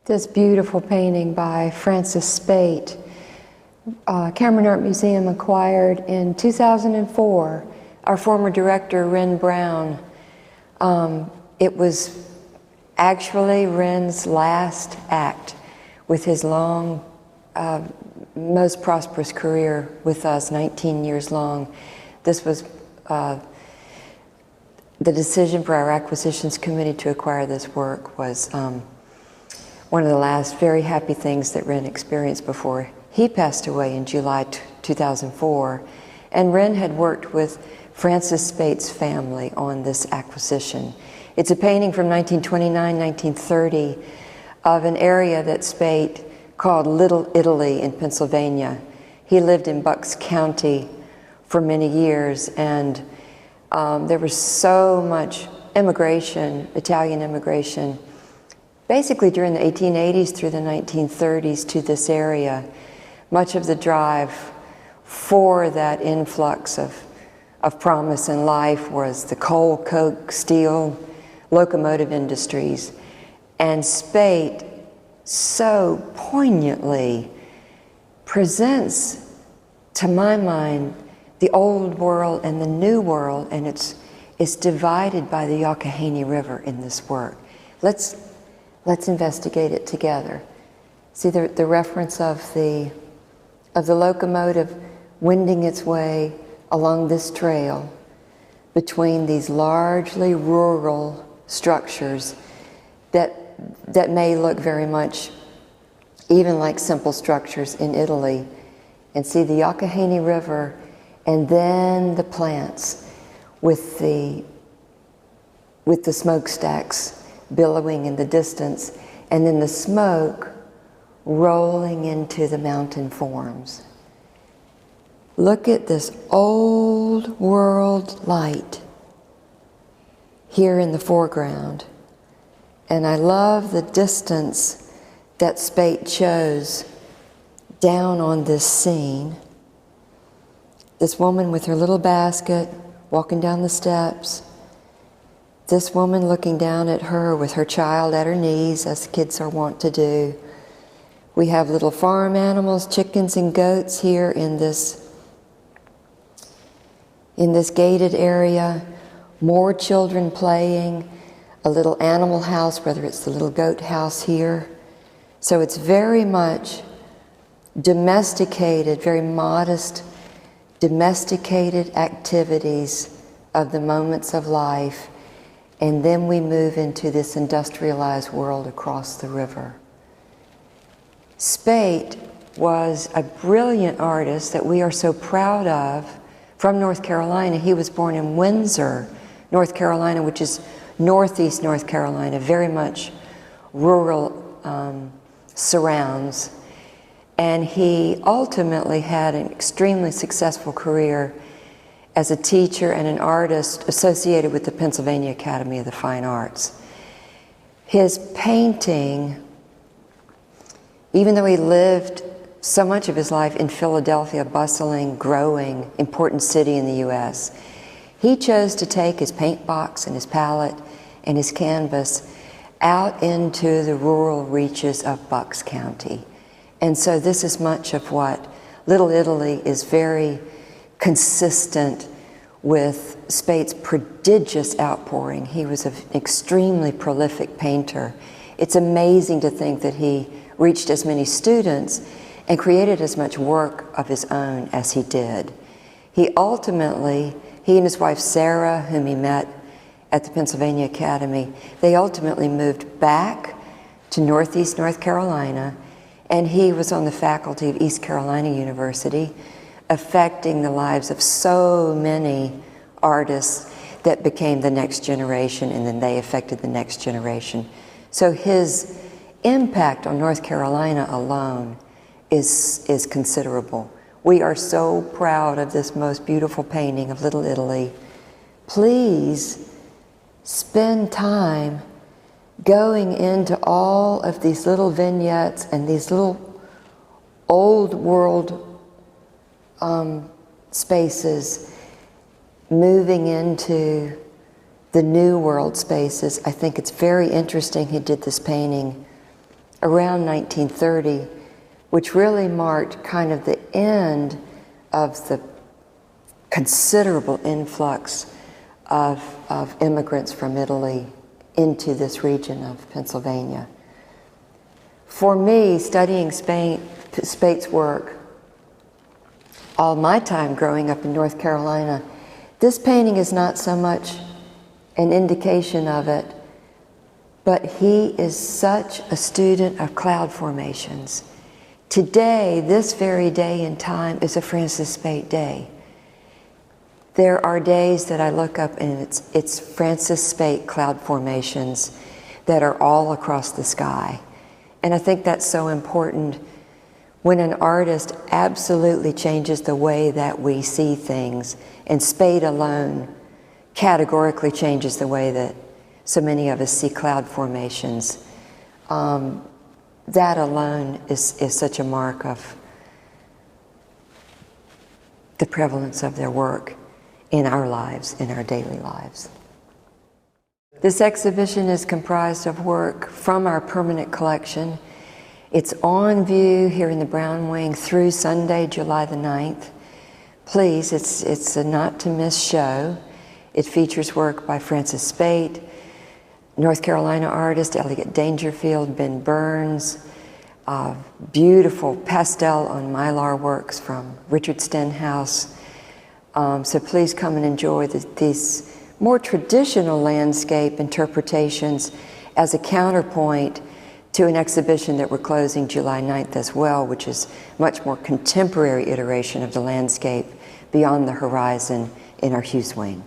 This beautiful painting by Francis Spate, Cameron Art Museum acquired in 2004. Our former director, Ren Brown. It was actually Ren's last act with his long, most prosperous career with us, 19 years long. This was the decision for our acquisitions committee to acquire this work was one of the last very happy things that Ren experienced before he passed away in July 2004. And Ren had worked with Francis Spate's family on this acquisition. It's a painting from 1929-1930 of an area that Spate called Little Italy in Pennsylvania. He lived in Bucks County for many years, and there was so much immigration, Italian immigration, basically during the 1880s through the 1930s to this area. Much of the drive for that influx of promise in life was the coal, coke, steel, locomotive industries. And Spate so poignantly presents, to my mind, the old world and the new world, and it's divided by the Youghiogheny River in this work. Let's investigate it together. See the reference of the locomotive winding its way along this trail between these largely rural structures that may look very much even like simple structures in Italy, and see the Youghiogheny River, and then the plants with the smokestacks billowing in the distance, and then the smoke rolling into the mountain forms. Look at this old world light here in the foreground. And I love the distance that Spate chose down on this scene. This woman with her little basket walking down the steps. This woman looking down at her with her child at her knees, as kids are wont to do. We have little farm animals, chickens and goats here in this gated area. More children playing, a little animal house, whether it's the little goat house here. So it's very much domesticated, very modest, domesticated activities of the moments of life. And then we move into this industrialized world across the river. Spate was a brilliant artist that we are so proud of from North Carolina. He was born in Windsor, North Carolina, which is northeast North Carolina, very much rural surrounds. And he ultimately had an extremely successful career as a teacher and an artist associated with the Pennsylvania Academy of the Fine Arts. His painting, even though he lived so much of his life in Philadelphia, bustling, growing, important city in the US, he chose to take his paint box and his palette and his canvas out into the rural reaches of Bucks County. And so this is much of what Little Italy is very consistent with Spate's prodigious outpouring. He was an extremely prolific painter. It's amazing to think that he reached as many students and created as much work of his own as he did. He and his wife Sarah, whom he met at the Pennsylvania Academy, they ultimately moved back to northeast North Carolina, and he was on the faculty of East Carolina University, affecting the lives of so many artists that became the next generation, and then they affected the next generation. So his impact on North Carolina alone is considerable. We are so proud of this most beautiful painting of Little Italy. Please spend time going into all of these little vignettes and these little old world spaces, moving into the new world spaces. I think it's very interesting he did this painting around 1930, which really marked kind of the end of the considerable influx of immigrants from Italy into this region of Pennsylvania. For me, studying Spate's work, all my time growing up in North Carolina, this painting is not so much an indication of it, but he is such a student of cloud formations. Today, this very day in time, is a Francis Spate day. There are days that I look up and it's Francis Spate cloud formations that are all across the sky. And I think that's so important when an artist absolutely changes the way that we see things, and Spate alone categorically changes the way that so many of us see cloud formations. That alone is such a mark of the prevalence of their work in our lives, in our daily lives. This exhibition is comprised of work from our permanent collection. It's on view here in the Brown Wing through Sunday, July the 9th. Please, it's a not to miss show. It features work by Francis Spate, North Carolina artist Elliot Dangerfield, Ben Burns, beautiful pastel on mylar works from Richard Stenhouse. So please come and enjoy these more traditional landscape interpretations as a counterpoint to an exhibition that we're closing July 9th as well, which is much more contemporary iteration of the landscape beyond the horizon in our Hughes Wing.